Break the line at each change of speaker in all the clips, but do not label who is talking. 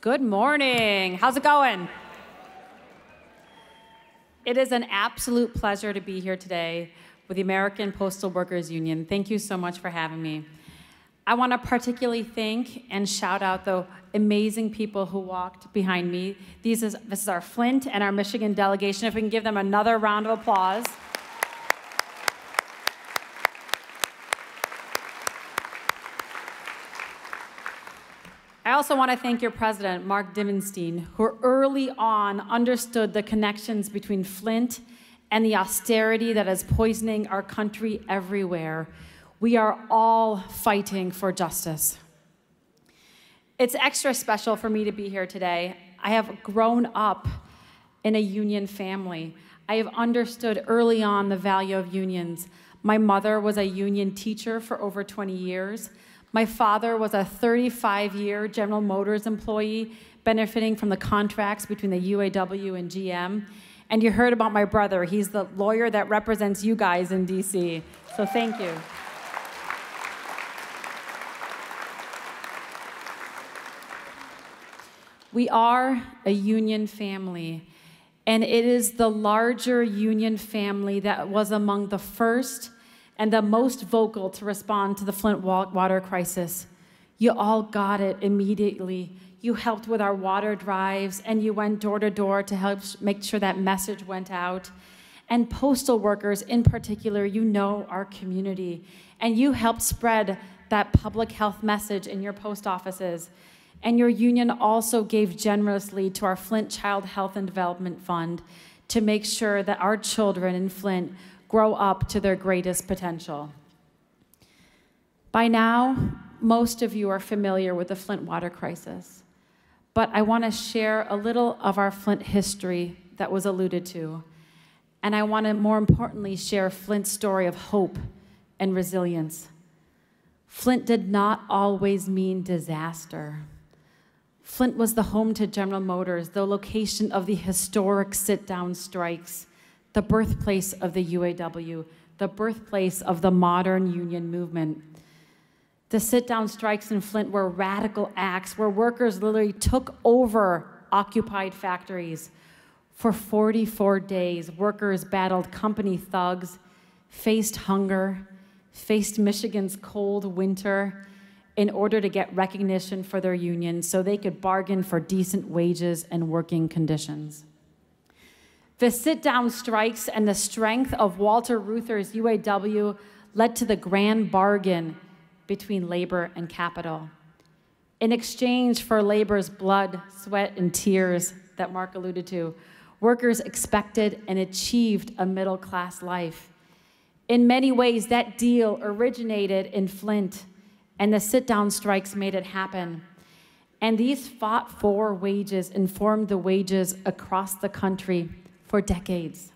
Good morning. How's it going? It is an absolute pleasure to be here today with the American Postal Workers Union. Thank you so much for having me. I want to particularly thank and shout out the amazing people who walked behind me. This is our Flint and our Michigan delegation. If we can give them another round of applause. I also want to thank your president, Mark Divenstein, who early on understood the connections between Flint and the austerity that is poisoning our country everywhere. We are all fighting for justice. It's extra special for me to be here today. I have grown up in a union family. I have understood early on the value of unions. My mother was a union teacher for over 20 years. My father was a 35-year General Motors employee, benefiting from the contracts between the UAW and GM. And you heard about my brother. He's the lawyer that represents you guys in DC. So thank you. We are a union family, and it is the larger union family that was among the first and the most vocal to respond to the Flint water crisis. You all got it immediately. You helped with our water drives, and you went door to door to help make sure that message went out. And postal workers in particular, you know our community, and you helped spread that public health message in your post offices. And your union also gave generously to our Flint Child Health and Development Fund to make sure that our children in Flint grow up to their greatest potential. By now, most of you are familiar with the Flint water crisis, but I want to share a little of our Flint history that was alluded to, and I want to, more importantly, share Flint's story of hope and resilience. Flint did not always mean disaster. Flint was the home to General Motors, the location of the historic sit-down strikes, the birthplace of the UAW, the birthplace of the modern union movement. The sit-down strikes in Flint were radical acts where workers literally took over occupied factories. For 44 days, workers battled company thugs, faced hunger, faced Michigan's cold winter in order to get recognition for their union so they could bargain for decent wages and working conditions. The sit-down strikes and the strength of Walter Reuther's UAW led to the grand bargain between labor and capital. In exchange for labor's blood, sweat, and tears that Mark alluded to, workers expected and achieved a middle-class life. In many ways, that deal originated in Flint, and the sit-down strikes made it happen. And these fought-for wages informed the wages across the country for decades.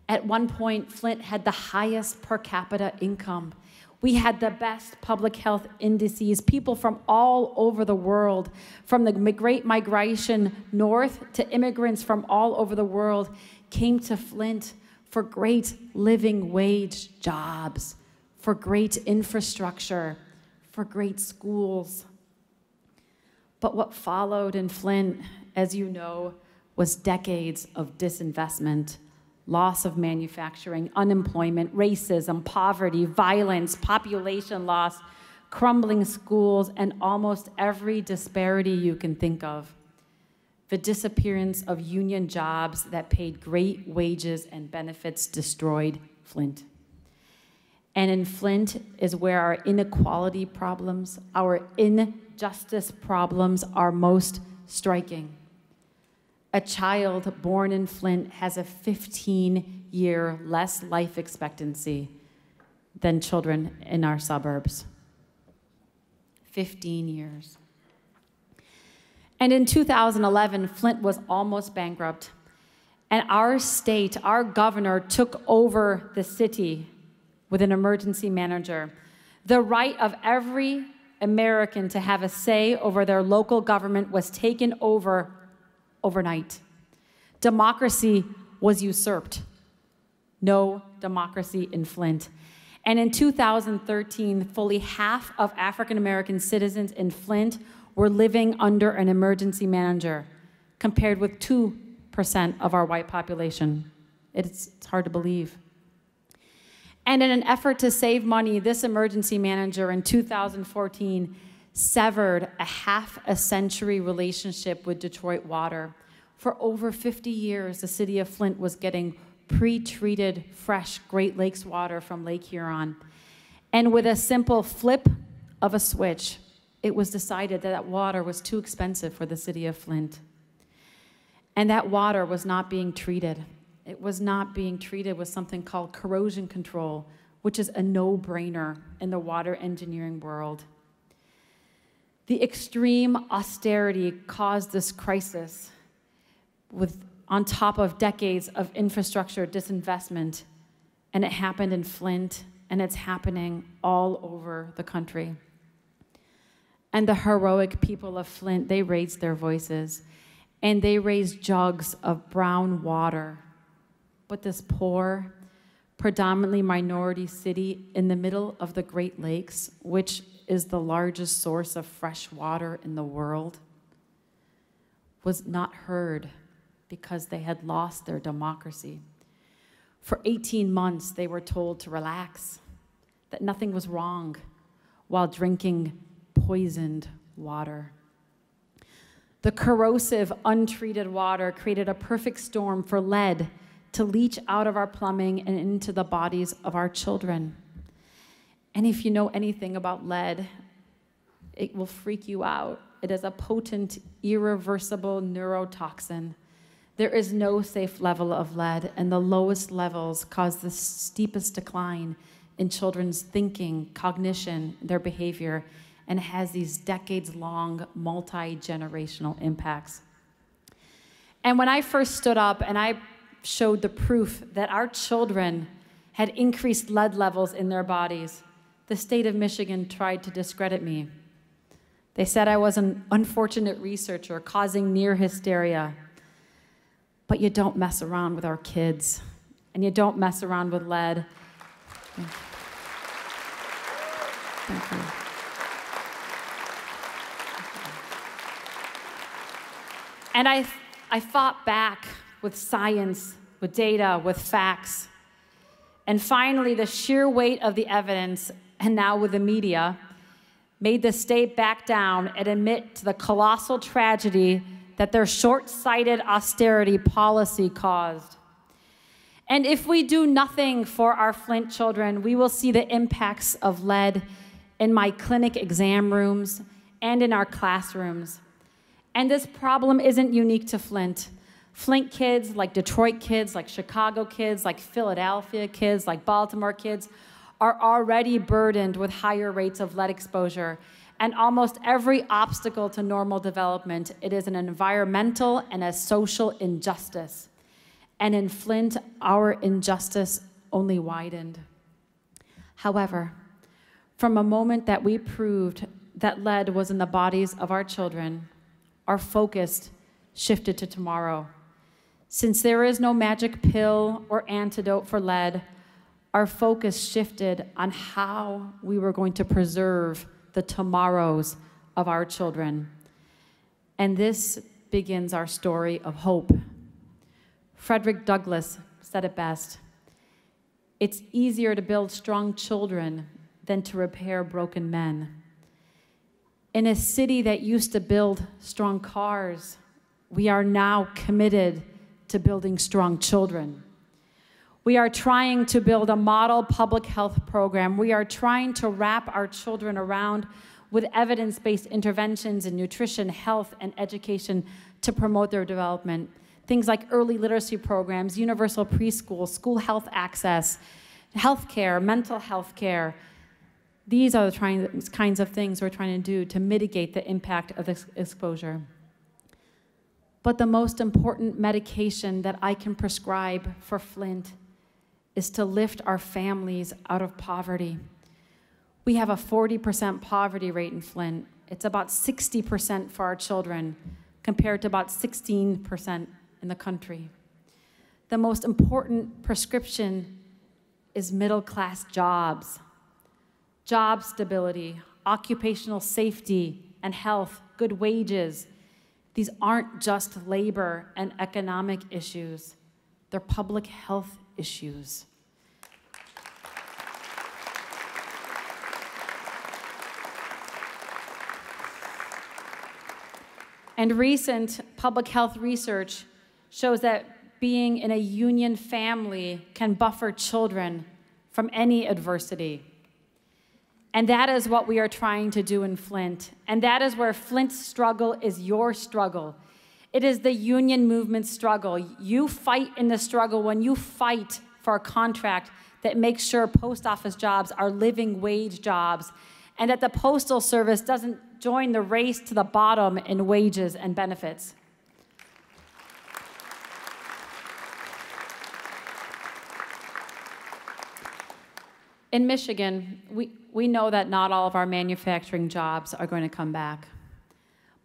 At one point, Flint had the highest per capita income. We had the best public health indices. People from all over the world, from the great migration north to immigrants from all over the world, came to Flint for great living wage jobs, for great infrastructure, for great schools. But what followed in Flint, as you know, was decades of disinvestment, loss of manufacturing, unemployment, racism, poverty, violence, population loss, crumbling schools, and almost every disparity you can think of. The disappearance of union jobs that paid great wages and benefits destroyed Flint. And in Flint is where our inequality problems, our injustice problems are most striking. A child born in Flint has a 15-year less life expectancy than children in our suburbs. 15 years. And in 2011, Flint was almost bankrupt. And our state, our governor, took over the city with an emergency manager. The right of every American to have a say over their local government was taken over overnight. Democracy was usurped. No democracy in Flint. And in 2013, fully half of African American citizens in Flint were living under an emergency manager, compared with 2% of our white population. It's hard to believe. And in an effort to save money, this emergency manager in 2014 severed a half-a-century relationship with Detroit Water. For over 50 years, the city of Flint was getting pre-treated, fresh Great Lakes water from Lake Huron. And with a simple flip of a switch, it was decided that that water was too expensive for the city of Flint. And that water was not being treated. It was not being treated with something called corrosion control, which is a no-brainer in the water engineering world. The extreme austerity caused this crisis on top of decades of infrastructure disinvestment, and it happened in Flint, and it's happening all over the country. And the heroic people of Flint, they raised their voices, and they raised jugs of brown water. But this poor, predominantly minority city in the middle of the Great Lakes, which is the largest source of fresh water in the world, was not heard because they had lost their democracy. For 18 months, they were told to relax, that nothing was wrong, while drinking poisoned water. The corrosive, untreated water created a perfect storm for lead to leach out of our plumbing and into the bodies of our children. And if you know anything about lead, it will freak you out. It is a potent, irreversible neurotoxin. There is no safe level of lead, and the lowest levels cause the steepest decline in children's thinking, cognition, their behavior, and has these decades-long, multi-generational impacts. And when I first stood up and I showed the proof that our children had increased lead levels in their bodies, the state of Michigan tried to discredit me. They said I was an unfortunate researcher causing near hysteria. But you don't mess around with our kids, and you don't mess around with lead. Thank you. Thank you. And I fought back with science, with data, with facts. And finally, the sheer weight of the evidence, and now with the media, made the state back down and admit to the colossal tragedy that their short-sighted austerity policy caused. And if we do nothing for our Flint children, we will see the impacts of lead in my clinic exam rooms and in our classrooms. And this problem isn't unique to Flint. Flint kids, like Detroit kids, like Chicago kids, like Philadelphia kids, like Baltimore kids, are already burdened with higher rates of lead exposure. And almost every obstacle to normal development, it is an environmental and a social injustice. And in Flint, our injustice only widened. However, from a moment that we proved that lead was in the bodies of our children, our focus shifted to tomorrow. Since there is no magic pill or antidote for lead, our focus shifted on how we were going to preserve the tomorrows of our children. And this begins our story of hope. Frederick Douglass said it best: "It's easier to build strong children than to repair broken men." In a city that used to build strong cars, we are now committed to building strong children. We are trying to build a model public health program. We are trying to wrap our children around with evidence-based interventions in nutrition, health, and education to promote their development. Things like early literacy programs, universal preschool, school health access, healthcare, mental health care. These are the kinds of things we're trying to do to mitigate the impact of this exposure. But the most important medication that I can prescribe for Flint is to lift our families out of poverty. We have a 40% poverty rate in Flint. It's about 60% for our children, compared to about 16% in the country. The most important prescription is middle-class jobs, job stability, occupational safety and health, good wages. These aren't just labor and economic issues. They're public health issues. And recent public health research shows that being in a union family can buffer children from any adversity. And that is what we are trying to do in Flint. And that is where Flint's struggle is your struggle. It is the union movement's struggle. You fight in the struggle when you fight for a contract that makes sure post office jobs are living wage jobs, and that the Postal Service doesn't join the race to the bottom in wages and benefits. In Michigan, we know that not all of our manufacturing jobs are going to come back.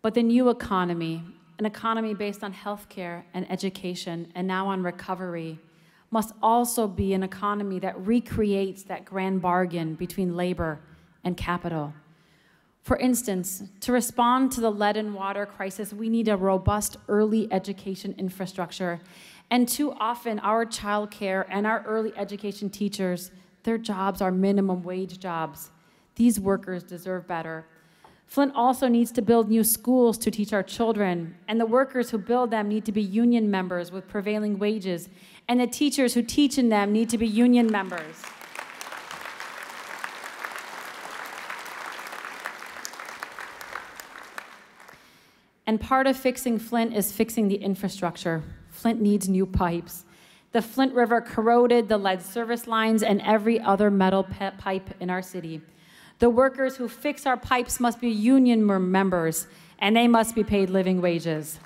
But the new economy, an economy based on healthcare and education and now on recovery, must also be an economy that recreates that grand bargain between labor and capital. For instance, to respond to the lead and water crisis, we need a robust early education infrastructure. And too often, our childcare and our early education teachers, their jobs are minimum wage jobs. These workers deserve better. Flint also needs to build new schools to teach our children, and the workers who build them need to be union members with prevailing wages, and the teachers who teach in them need to be union members. And part of fixing Flint is fixing the infrastructure. Flint needs new pipes. The Flint River corroded the lead service lines and every other metal pipe in our city. The workers who fix our pipes must be union members, and they must be paid living wages.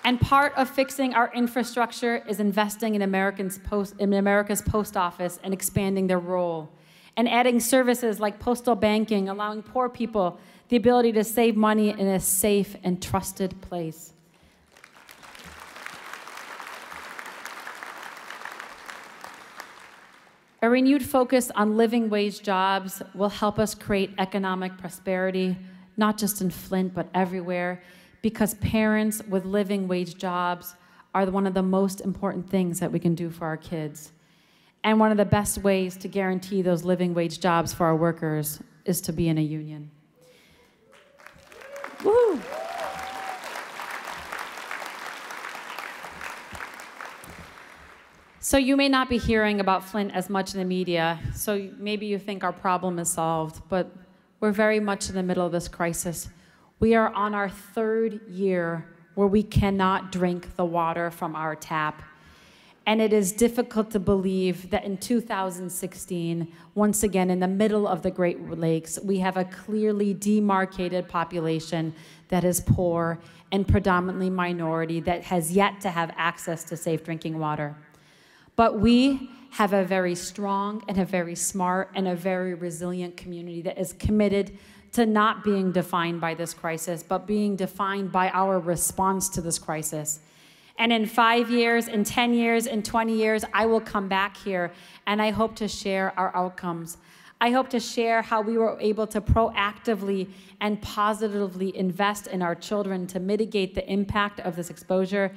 And part of fixing our infrastructure is investing in America's post office and expanding their role, and adding services like postal banking, allowing poor people the ability to save money in a safe and trusted place. A renewed focus on living wage jobs will help us create economic prosperity, not just in Flint, but everywhere, because parents with living wage jobs are one of the most important things that we can do for our kids. And one of the best ways to guarantee those living wage jobs for our workers is to be in a union. Woo! So you may not be hearing about Flint as much in the media, so maybe you think our problem is solved, but we're very much in the middle of this crisis. We are on our third year where we cannot drink the water from our tap. And it is difficult to believe that in 2016, once again, in the middle of the Great Lakes, we have a clearly demarcated population that is poor and predominantly minority that has yet to have access to safe drinking water. But we have a very strong and a very smart and a very resilient community that is committed to not being defined by this crisis, but being defined by our response to this crisis. And in 5 years, in 10 years, in 20 years, I will come back here and I hope to share our outcomes. I hope to share how we were able to proactively and positively invest in our children to mitigate the impact of this exposure,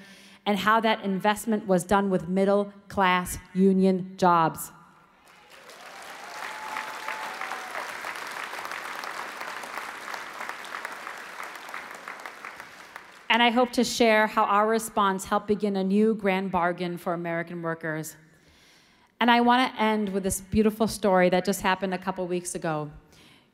and how that investment was done with middle-class union jobs. And I hope to share how our response helped begin a new grand bargain for American workers. And I want to end with this beautiful story that just happened a couple weeks ago.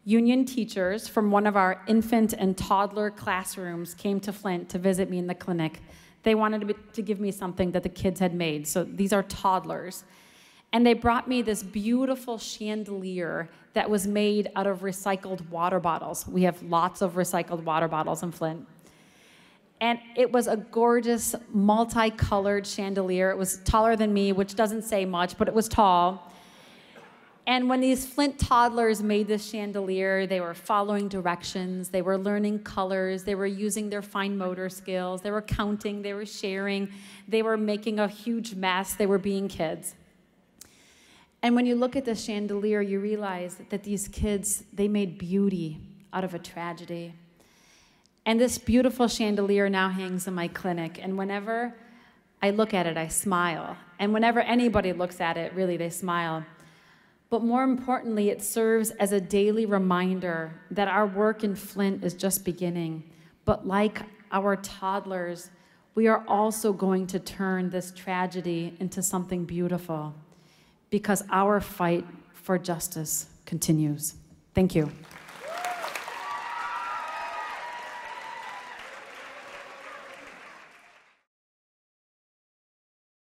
Union teachers from one of our infant and toddler classrooms came to Flint to visit me in the clinic. They wanted to give me something that the kids had made. So these are toddlers. And they brought me this beautiful chandelier that was made out of recycled water bottles. We have lots of recycled water bottles in Flint. And it was a gorgeous, multicolored chandelier. It was taller than me, which doesn't say much, but it was tall. And when these Flint toddlers made this chandelier, they were following directions, they were learning colors, they were using their fine motor skills, they were counting, they were sharing, they were making a huge mess, they were being kids. And when you look at the chandelier, you realize that these kids, they made beauty out of a tragedy. And this beautiful chandelier now hangs in my clinic, and whenever I look at it, I smile. And whenever anybody looks at it, really, they smile. But more importantly, it serves as a daily reminder that our work in Flint is just beginning. But like our toddlers, we are also going to turn this tragedy into something beautiful, because our fight for justice continues. Thank you.